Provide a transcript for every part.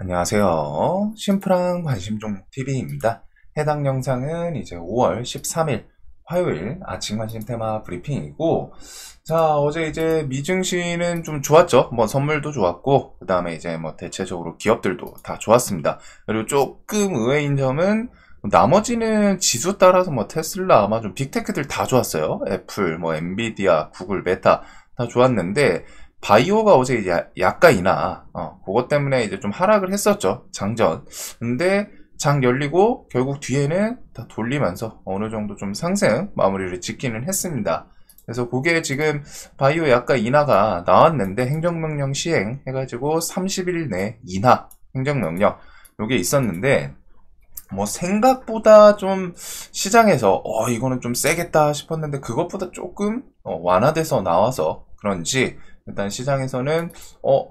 안녕하세요. 심플한 관심 종목 TV입니다. 해당 영상은 이제 5월 13일 화요일 아침 관심 테마 브리핑이고, 자, 어제 이제 미증시는 좀 좋았죠. 뭐 선물도 좋았고, 그 다음에 이제 뭐 대체적으로 기업들도 다 좋았습니다. 그리고 조금 의외인 점은 나머지는 지수 따라서 뭐 테슬라, 아마존, 빅테크들 다 좋았어요. 애플, 뭐 엔비디아, 구글, 메타 다 좋았는데, 바이오가 어제 이제 약가이나 그것 때문에 이제 좀 하락을 했었죠, 장전. 근데 장 열리고 결국 뒤에는 다 돌리면서 어느 정도 좀 상승 마무리를 짓기는 했습니다. 그래서 그게 지금 바이오 약가 인하가 나왔는데, 행정명령 시행 해가지고 30일 내 인하 행정명령 요게 있었는데, 뭐 생각보다 좀 시장에서 이거는 좀 세겠다 싶었는데, 그것보다 조금 완화돼서 나와서 그런지 일단 시장에서는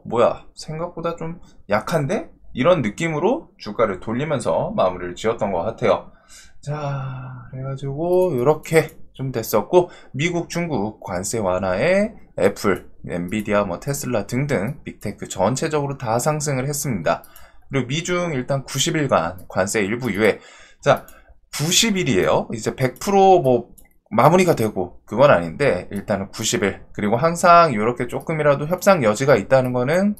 뭐야, 생각보다 좀 약한데? 이런 느낌으로 주가를 돌리면서 마무리를 지었던 것 같아요. 자, 그래가지고 이렇게 좀 됐었고, 미국, 중국 관세 완화에 애플, 엔비디아, 뭐 테슬라 등등 빅테크 전체적으로 다 상승을 했습니다. 그리고 미중 일단 90일간 관세 일부 유예. 자, 90일이에요. 이제 100%뭐 마무리가 되고 그건 아닌데, 일단은 90일. 그리고 항상 이렇게 조금이라도 협상 여지가 있다는 거는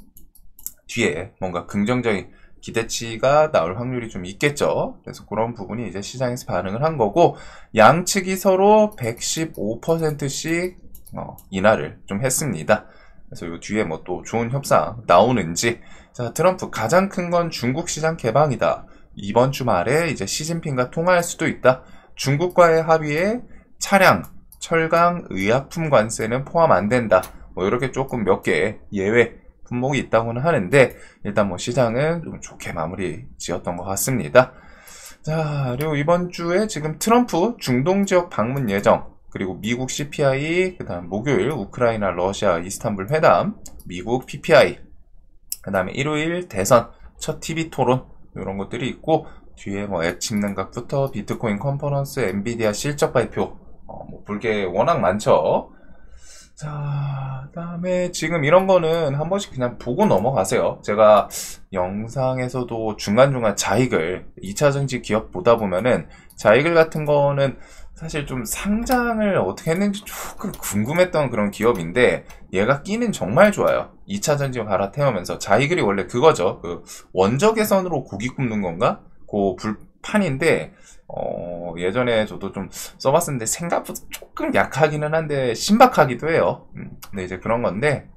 뒤에 뭔가 긍정적인 기대치가 나올 확률이 좀 있겠죠. 그래서 그런 부분이 이제 시장에서 반응을 한 거고, 양측이 서로 115%씩 인하를 좀 했습니다. 그래서 요 뒤에 뭐 또 좋은 협상 나오는지. 자, 트럼프 가장 큰 건 중국 시장 개방이다. 이번 주말에 이제 시진핑과 통화할 수도 있다. 중국과의 합의에 차량, 철강, 의약품 관세는 포함 안 된다. 뭐 이렇게 조금 몇 개 예외 품목이 있다고는 하는데, 일단 뭐 시장은 좀 좋게 마무리 지었던 것 같습니다. 자, 그리고 이번 주에 지금 트럼프 중동 지역 방문 예정, 그리고 미국 CPI, 그 다음 목요일 우크라이나, 러시아, 이스탄불 회담, 미국 PPI, 그 다음에 일요일 대선 첫 TV 토론, 이런 것들이 있고, 뒤에 뭐 앱 집능각부터 비트코인 컨퍼런스, 엔비디아 실적 발표, 뭐 볼 게 워낙 많죠. 자, 그다음에 지금 이런 거는 한 번씩 그냥 보고 넘어가세요. 제가 영상에서도 중간중간 자익을 2차전지 기업 보다 보면은, 자익을 같은 거는 사실 좀 상장을 어떻게 했는지 조금 궁금했던 그런 기업인데, 얘가 끼는 정말 좋아요. 2차전지 갈아태우면서. 자익을이 원래 그거죠. 그 원적 개선으로 고기 굽는 건가? 그 불판인데, 예전에 저도 좀 써봤었는데 생각보다 조금 약하기는 한데 신박하기도 해요. 근데 이제 그런 건데,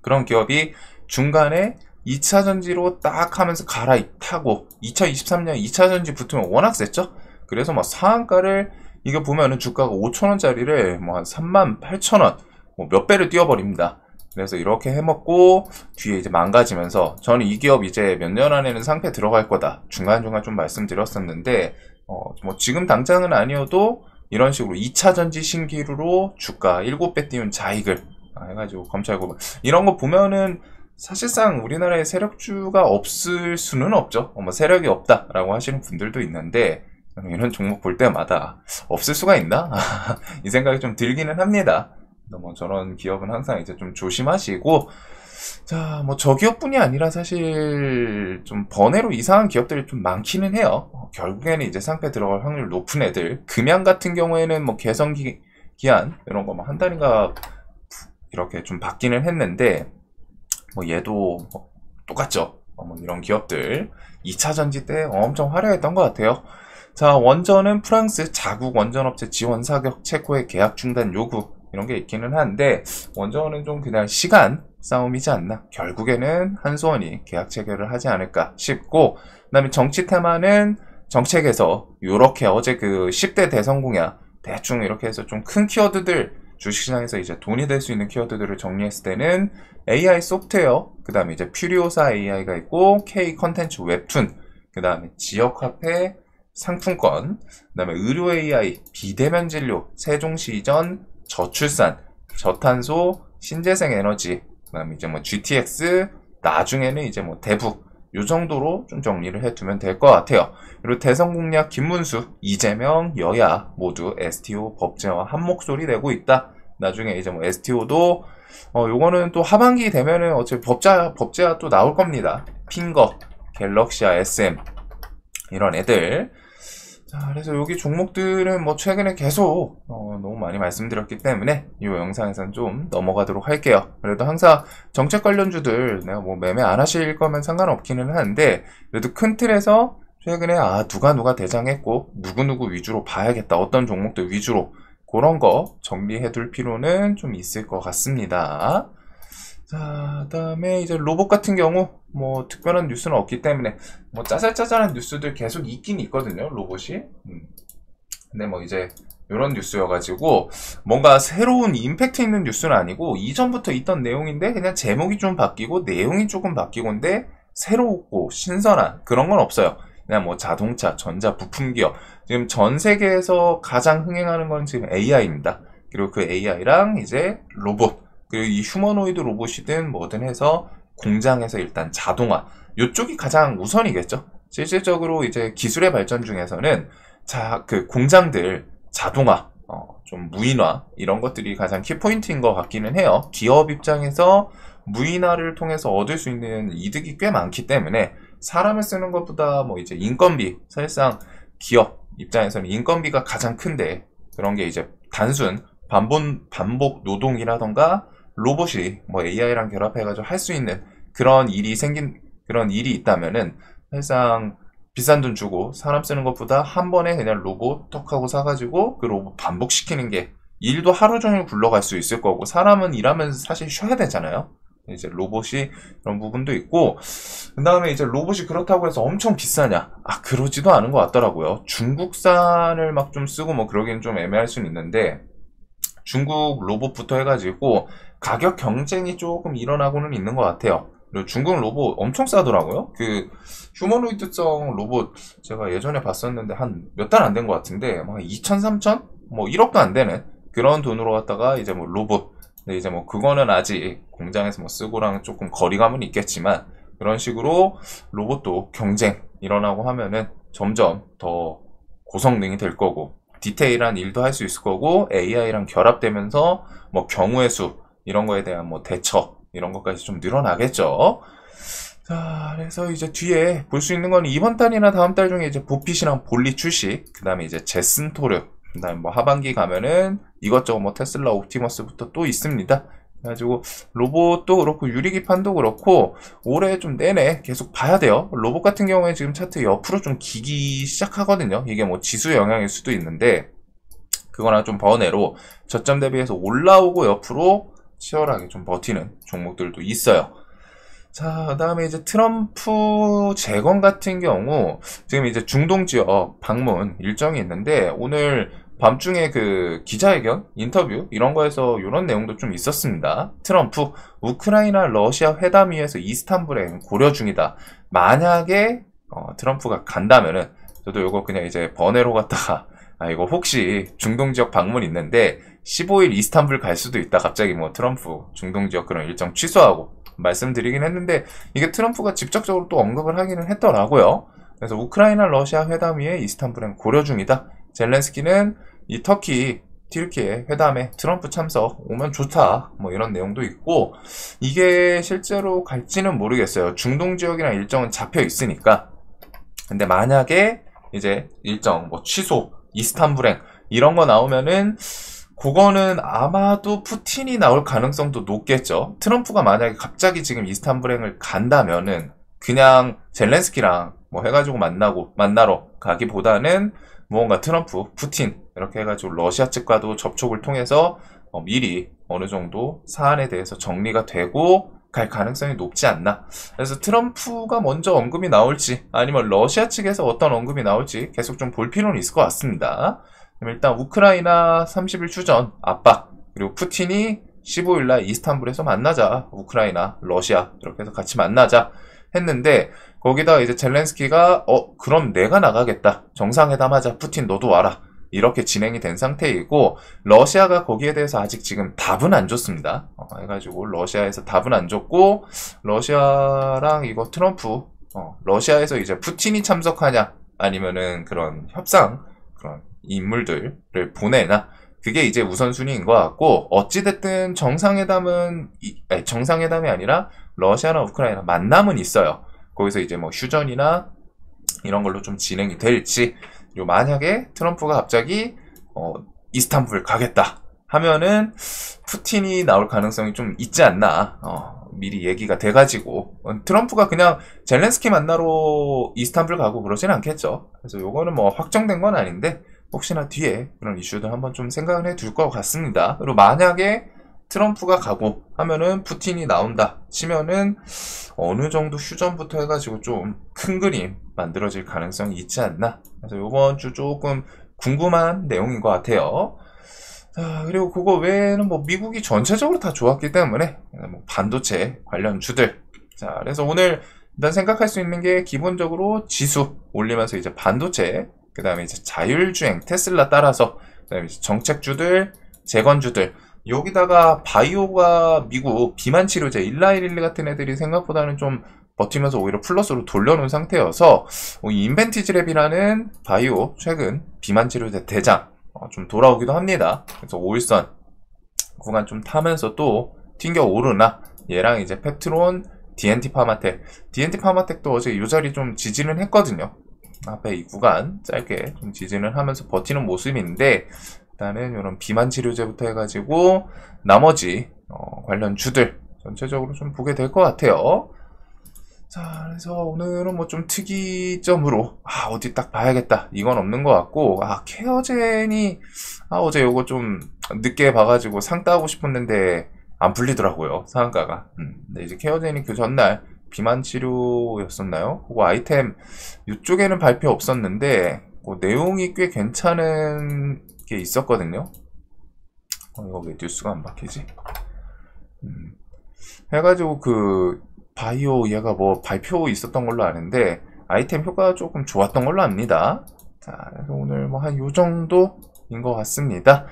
그런 기업이 중간에 2차전지로 딱 하면서 갈아타고 2023년 2차전지 붙으면 워낙 셌죠. 그래서 막 상한가를, 이거 보면은 주가가 5천원짜리를 뭐 한 38,000원, 뭐 몇 배를 뛰어버립니다. 그래서 이렇게 해먹고 뒤에 이제 망가지면서, 저는 이 기업 이제 몇 년 안에는 상패 들어갈 거다 중간중간 좀 말씀드렸었는데, 뭐 지금 당장은 아니어도 이런 식으로 2차전지 신기루로 주가 7배 띄운 자익을 해가지고 검찰고 이런 거 보면은, 사실상 우리나라에 세력주가 없을 수는 없죠. 뭐 세력이 없다라고 하시는 분들도 있는데, 이런 종목 볼 때마다 없을 수가 있나? 이 생각이 좀 들기는 합니다. 뭐 저런 기업은 항상 이제 좀 조심하시고, 자, 뭐 저 기업뿐이 아니라 사실 좀 번외로 이상한 기업들이 좀 많기는 해요. 결국에는 이제 상패 들어갈 확률 높은 애들, 금양 같은 경우에는 뭐 개선 기한 이런 거 뭐 한 달인가 이렇게 좀 바뀌는 했는데, 뭐 얘도 뭐 똑같죠. 뭐 이런 기업들 2차 전지 때 엄청 화려했던 것 같아요. 자, 원전은 프랑스 자국 원전업체 지원 사격, 체코의 계약 중단 요구, 이런 게 있기는 한데, 원전은 좀 그냥 시간 싸움이지 않나. 결국에는 한수원이 계약 체결을 하지 않을까 싶고, 그 다음에 정치 테마는 정책에서 요렇게 어제 그 10대 대선 공약 대충 이렇게 해서 좀 큰 키워드들, 주식시장에서 이제 돈이 될 수 있는 키워드들을 정리했을 때는 AI 소프트웨어, 그 다음에 이제 퓨리오사 AI가 있고, K 컨텐츠 웹툰, 그 다음에 지역화폐 상품권, 그 다음에 의료 AI, 비대면 진료, 세종시 이전, 저출산, 저탄소, 신재생 에너지, 그 다음에 이제 뭐 GTX, 나중에는 이제 뭐 대북, 요 정도로 좀 정리를 해두면 될 것 같아요. 그리고 대선 공약 김문수, 이재명, 여야 모두 STO 법제화 한 목소리 내고 있다. 나중에 이제 뭐 STO도 요거는 또 하반기 되면은 어차피 법제화 또 나올 겁니다. 핀거, 갤럭시아 SM 이런 애들. 자, 그래서 여기 종목들은 뭐 최근에 계속 너무 많이 말씀드렸기 때문에 이 영상에선 좀 넘어가도록 할게요. 그래도 항상 정책 관련주들 내가 뭐 매매 안 하실 거면 상관없기는 한데, 그래도 큰 틀에서 최근에 누가 대장했고 누구누구 위주로 봐야겠다, 어떤 종목들 위주로, 그런 거 정리해 둘 필요는 좀 있을 것 같습니다. 자, 그다음에 이제 로봇 같은 경우 뭐 특별한 뉴스는 없기 때문에 뭐 짜잘짜잘한 뉴스들 계속 있긴 있거든요, 로봇이. 근데 뭐 이제 이런 뉴스여가지고 뭔가 새로운 임팩트 있는 뉴스는 아니고 이전부터 있던 내용인데 그냥 제목이 좀 바뀌고 내용이 조금 바뀌고인데 새롭고 신선한 그런 건 없어요. 그냥 뭐 자동차, 전자, 부품 기업, 지금 전 세계에서 가장 흥행하는 건 지금 AI입니다. 그리고 그 AI랑 이제 로봇, 그리고 이 휴머노이드 로봇이든 뭐든 해서 공장에서 일단 자동화, 이쪽이 가장 우선이겠죠. 실질적으로 이제 기술의 발전 중에서는 그 공장들 자동화, 좀 무인화, 이런 것들이 가장 키포인트인 것 같기는 해요. 기업 입장에서 무인화를 통해서 얻을 수 있는 이득이 꽤 많기 때문에 사람을 쓰는 것보다 뭐 이제 인건비, 사실상 기업 입장에서는 인건비가 가장 큰데, 그런 게 이제 단순 반복 노동이라던가 로봇이 뭐 AI랑 결합해가지고 할 수 있는 그런 일이 있다면은 사실상 비싼 돈 주고 사람 쓰는 것보다 한 번에 그냥 로봇 톡 하고 사가지고 그 로봇 반복시키는 게 일도 하루 종일 굴러갈 수 있을 거고, 사람은 일하면서 사실 쉬어야 되잖아요. 이제 로봇이 그런 부분도 있고, 그 다음에 이제 로봇이 그렇다고 해서 엄청 비싸냐? 그러지도 않은 것 같더라고요. 중국산을 막 좀 쓰고 뭐 그러기는 좀 애매할 수는 있는데, 중국 로봇부터 해가지고 가격 경쟁이 조금 일어나고는 있는 것 같아요. 그리고 중국 로봇 엄청 싸더라고요. 그 휴머노이드성 로봇 제가 예전에 봤었는데 한 몇 달 안 된 것 같은데 막 2천, 3천? 뭐 1억도 안 되는 그런 돈으로 갖다가 이제 뭐 로봇, 근데 이제 뭐 그거는 아직 공장에서 뭐 쓰고랑 조금 거리감은 있겠지만, 그런 식으로 로봇도 경쟁 일어나고 하면은 점점 더 고성능이 될 거고 디테일한 일도 할 수 있을 거고, AI랑 결합되면서 뭐 경우의 수 이런 거에 대한 뭐 대처 이런 것까지 좀 늘어나겠죠. 자, 그래서 이제 뒤에 볼 수 있는 건 이번 달이나 다음 달 중에 이제 보핏이랑 볼리 출시, 그 다음에 이제 제슨토르, 그 다음에 뭐 하반기 가면은 이것저것 뭐 테슬라 옵티머스부터 또 있습니다. 그래가지고 로봇도 그렇고 유리기판도 그렇고 올해 좀 내내 계속 봐야 돼요. 로봇 같은 경우에 지금 차트 옆으로 좀 기기 시작하거든요. 이게 뭐 지수 영향일 수도 있는데 그거랑 좀 번외로 저점 대비해서 올라오고 옆으로 치열하게 좀 버티는 종목들도 있어요. 자, 그 다음에 이제 트럼프 재건 같은 경우 지금 이제 중동 지역 방문 일정이 있는데, 오늘 밤중에 그 기자회견, 인터뷰 이런 거에서 이런 내용도 좀 있었습니다. 트럼프, 우크라이나 러시아 회담위에서 이스탄불에 고려 중이다. 만약에 트럼프가 간다면은 저도 이거 그냥 이제 번외로 갔다가 이거 혹시 중동 지역 방문 있는데 15일 이스탄불 갈 수도 있다, 갑자기 뭐 트럼프 중동 지역 그런 일정 취소하고 말씀드리긴 했는데, 이게 트럼프가 직접적으로 또 언급을 하기는 했더라고요. 그래서 우크라이나 러시아 회담위에 이스탄불엔 고려 중이다. 젤렌스키는 이 튀르키예 회담에 트럼프 참석 오면 좋다, 뭐 이런 내용도 있고, 이게 실제로 갈지는 모르겠어요. 중동 지역이랑 일정은 잡혀 있으니까. 근데 만약에 이제 일정 뭐 취소, 이스탄불행 이런 거 나오면은 그거는 아마도 푸틴이 나올 가능성도 높겠죠. 트럼프가 만약에 갑자기 지금 이스탄불행을 간다면은 그냥 젤렌스키랑 뭐 해가지고 만나러 가기보다는 무언가 트럼프, 푸틴 이렇게 해가지고 러시아 측과도 접촉을 통해서 미리 어느 정도 사안에 대해서 정리가 되고 갈 가능성이 높지 않나. 그래서 트럼프가 먼저 언급이 나올지 아니면 러시아 측에서 어떤 언급이 나올지 계속 좀 볼 필요는 있을 것 같습니다. 일단 우크라이나 30일 휴전 압박, 그리고 푸틴이 15일날 이스탄불에서 만나자, 우크라이나, 러시아 이렇게 해서 같이 만나자 했는데, 거기다 이제 젤렌스키가 그럼 내가 나가겠다, 정상회담 하자, 푸틴 너도 와라, 이렇게 진행이 된 상태이고, 러시아가 거기에 대해서 아직 지금 답은 안 줬습니다. 해가지고 러시아에서 답은 안 줬고, 러시아랑 이거 트럼프, 러시아에서 이제 푸틴이 참석하냐 아니면은 그런 협상 그런 인물들을 보내나, 그게 이제 우선순위인 것 같고, 어찌됐든 정상회담이 아니라 러시아나 우크라이나 만남은 있어요. 거기서 이제 뭐 휴전이나 이런 걸로 좀 진행이 될지, 그리고 만약에 트럼프가 갑자기 이스탄불 가겠다 하면은 푸틴이 나올 가능성이 좀 있지 않나. 미리 얘기가 돼가지고 트럼프가 그냥 젤렌스키 만나러 이스탄불 가고 그러진 않겠죠. 그래서 요거는 뭐 확정된 건 아닌데 혹시나 뒤에 그런 이슈들 한번 좀 생각을 해둘 것 같습니다. 그리고 만약에 트럼프가 가고 하면은 푸틴이 나온다 치면은 어느 정도 휴전부터 해가지고 좀 큰 그림 만들어질 가능성이 있지 않나. 그래서 요번 주 조금 궁금한 내용인 것 같아요. 자, 그리고 그거 외에는 뭐 미국이 전체적으로 다 좋았기 때문에 뭐 반도체 관련 주들. 자, 그래서 오늘 일단 생각할 수 있는 게 기본적으로 지수 올리면서 이제 반도체, 그 다음에 이제 자율주행 테슬라 따라서, 그 다음에 이제 정책주들, 재건주들, 여기다가 바이오가 미국 비만 치료제 1112 같은 애들이 생각보다는 좀 버티면서 오히려 플러스로 돌려놓은 상태여서 이 인벤티지랩이라는 바이오 최근 비만 치료제 대장 좀 돌아오기도 합니다. 그래서 5일선 구간 좀 타면서 또 튕겨 오르나, 얘랑 이제 펩트론, DNT 파마텍도 어제 이 자리 좀 지지는 했거든요. 앞에 이 구간 짧게 좀 지지는 하면서 버티는 모습인데, 일단은 이런 비만 치료제부터 해가지고 나머지 관련 주들 전체적으로 좀 보게 될 것 같아요. 자, 그래서 오늘은 뭐 좀 특이점으로 어디 딱 봐야겠다 이건 없는 것 같고, 케어젠이 어제 요거 좀 늦게 봐가지고 상 따고 싶었는데 안 풀리더라고요, 상한가가. 근데 이제 케어젠이 그 전날 비만 치료였었나요? 그거 아이템 이쪽에는 발표 없었는데 내용이 꽤 괜찮은 게 있었거든요. 이거 왜 뉴스가 안 바뀌지? 해가지고 그 바이오 얘가 뭐 발표 있었던 걸로 아는데 아이템 효과가 조금 좋았던 걸로 압니다. 자, 그래서 오늘 뭐 한 요 정도인 것 같습니다.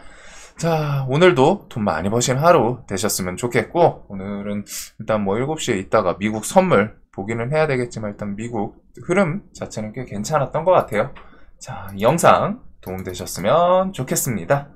자, 오늘도 돈 많이 버신 하루 되셨으면 좋겠고, 오늘은 일단 뭐 7시에 있다가 미국 선물 보기는 해야 되겠지만 일단 미국 흐름 자체는 꽤 괜찮았던 것 같아요. 자, 이 영상 도움되셨으면 좋겠습니다.